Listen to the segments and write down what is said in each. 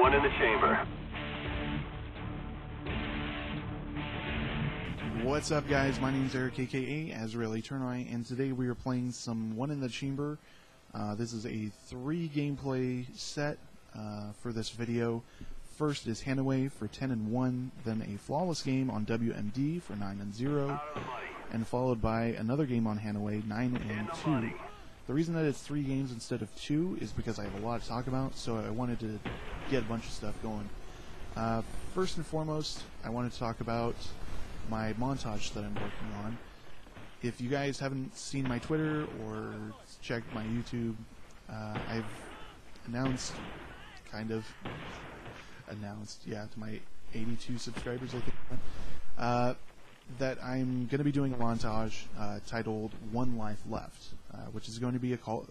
one in the chamber. What's up, guys? My name is Eric, aka Azraeleternity, and today we are playing some One in the Chamber. This is a 3 gameplay set for this video. First is Hanoi for 10-1, then a flawless game on WMD for 9-0, and followed by another game on Hanoi, 9-2. The reason that it's 3 games instead of 2 is because I have a lot to talk about, so I wanted to get a bunch of stuff going. First and foremost, I wanted to talk about my montage that I'm working on. If you guys haven't seen my Twitter or checked my YouTube, I've announced, to my 82 subscribers, I think, that I'm going to be doing a montage titled One Life Left, which is going to be a Call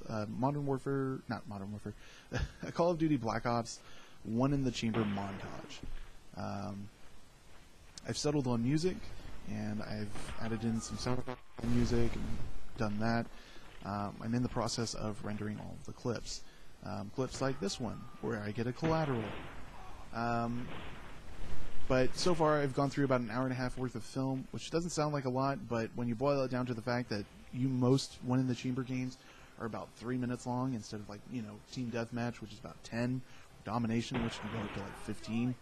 of Duty Black Ops One in the Chamber montage. I've settled on music, and I've added in some sound music and done that. I'm in the process of rendering all of the clips. Clips like this one, where I get a collateral. But so far I've gone through about an hour and a half worth of film, which doesn't sound like a lot, but when you boil it down to the fact that most One in the Chamber games are about 3 minutes long instead of, Team Deathmatch, which is about 10, Domination, which can go up to 15.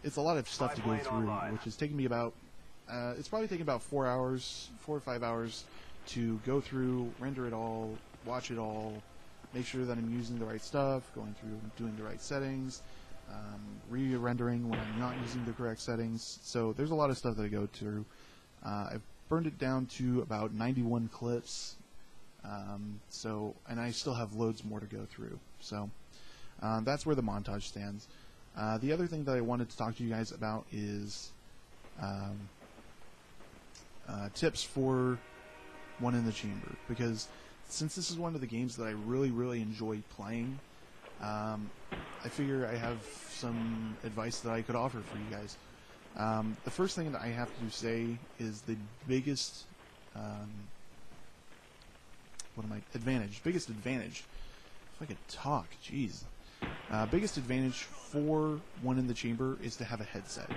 It's a lot of stuff to go through, which is taking me about, it's probably taking about 4 or 5 hours to go through, render it all, watch it all, make sure that I'm using the right stuff, going through and doing the right settings, re-rendering when I'm not using the correct settings. So there's a lot of stuff that I go through. I've burned it down to about 91 clips, and I still have loads more to go through. So that's where the montage stands. The other thing that I wanted to talk to you guys about is tips for One in the Chamber, because since this is one of the games that I really enjoy playing, I figure I have some advice that I could offer for you guys. The first thing that I have to say is the biggest biggest advantage, if I could talk, jeez. Biggest advantage for One in the Chamber is to have a headset,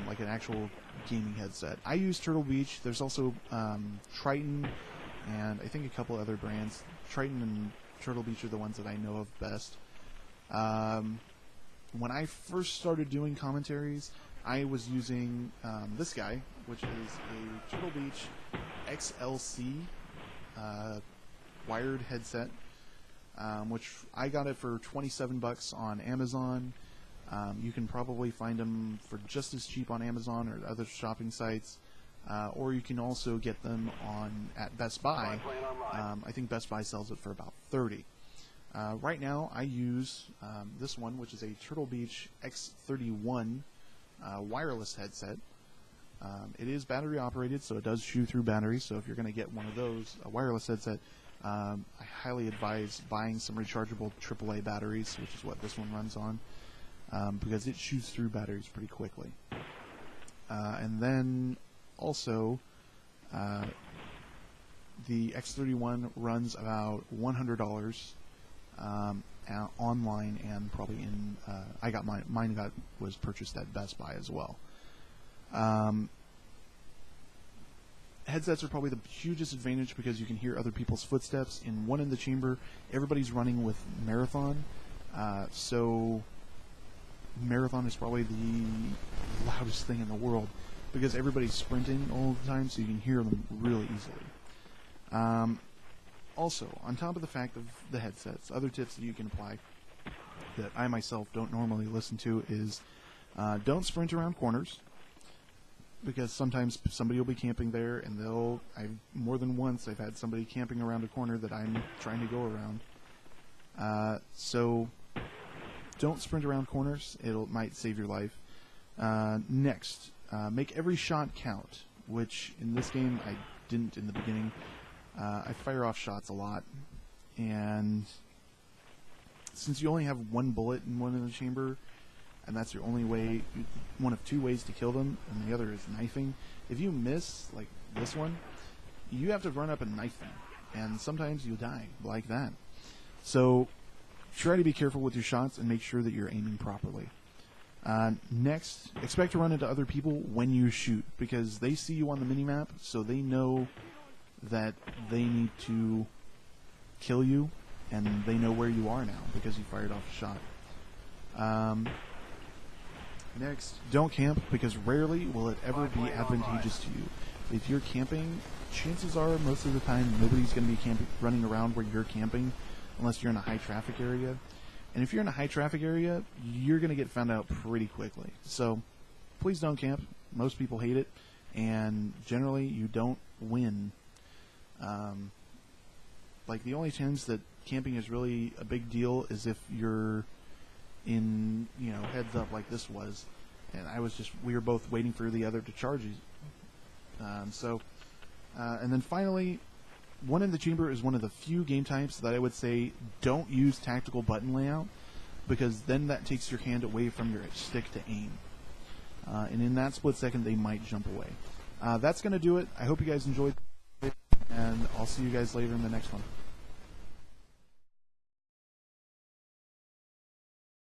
like an actual gaming headset. I use Turtle Beach. There's also Triton, and I think a couple other brands. Triton and Turtle Beach are the ones that I know of best. When I first started doing commentaries, I was using this guy, which is a Turtle Beach XLC wired headset. Which I got it for 27 bucks on Amazon. You can probably find them for just as cheap on Amazon or other shopping sites, or you can also get them at Best Buy. I think Best Buy sells it for about 30. Right now, I use this one, which is a Turtle Beach X31 wireless headset. It is battery operated, so it does chew through batteries. So if you're going to get one of those, a wireless headset, I highly advise buying some rechargeable AAA batteries, which is what this one runs on, because it chews through batteries pretty quickly. And then also, the X31 runs about $100 online, and probably in I got mine was purchased at Best Buy as well. Headsets are probably the hugest advantage because you can hear other people's footsteps. In One in the Chamber, everybody's running with Marathon, so Marathon is probably the loudest thing in the world because everybody's sprinting all the time, so you can hear them really easily. Also, on top of the fact of the headsets, other tips that you can apply that I myself don't normally listen to is don't sprint around corners, because sometimes somebody will be camping there, and more than once I've had somebody camping around a corner that I'm trying to go around. So don't sprint around corners. It might save your life. Next, make every shot count, which in this game I didn't in the beginning. I fire off shots a lot, and since you only have one bullet in One in the Chamber, and that's your only way, one of 2 ways to kill them, and the other is knifing. If you miss, like this one, you have to run up and knife them, and sometimes you'll die like that. So try to be careful with your shots and make sure that you're aiming properly. Next, expect to run into other people when you shoot, because they see you on the minimap, so they know that they need to kill you, and they know where you are now because you fired off a shot. Next, don't camp, because rarely will it ever be advantageous to you. If you're camping, chances are most of the time nobody's going to be running around where you're camping unless you're in a high traffic area. And if you're in a high traffic area, you're going to get found out pretty quickly. So please don't camp. Most people hate it, and generally you don't win. Like, the only times that camping is really a big deal is if you're in, heads up like this was, and we were both waiting for the other to charge you. And then finally, one in the chamber is one of the few game types that I would say don't use tactical button layout, because then that takes your hand away from your stick to aim. And in that split second, they might jump away. That's going to do it. I hope you guys enjoyed it, and I'll see you guys later in the next one.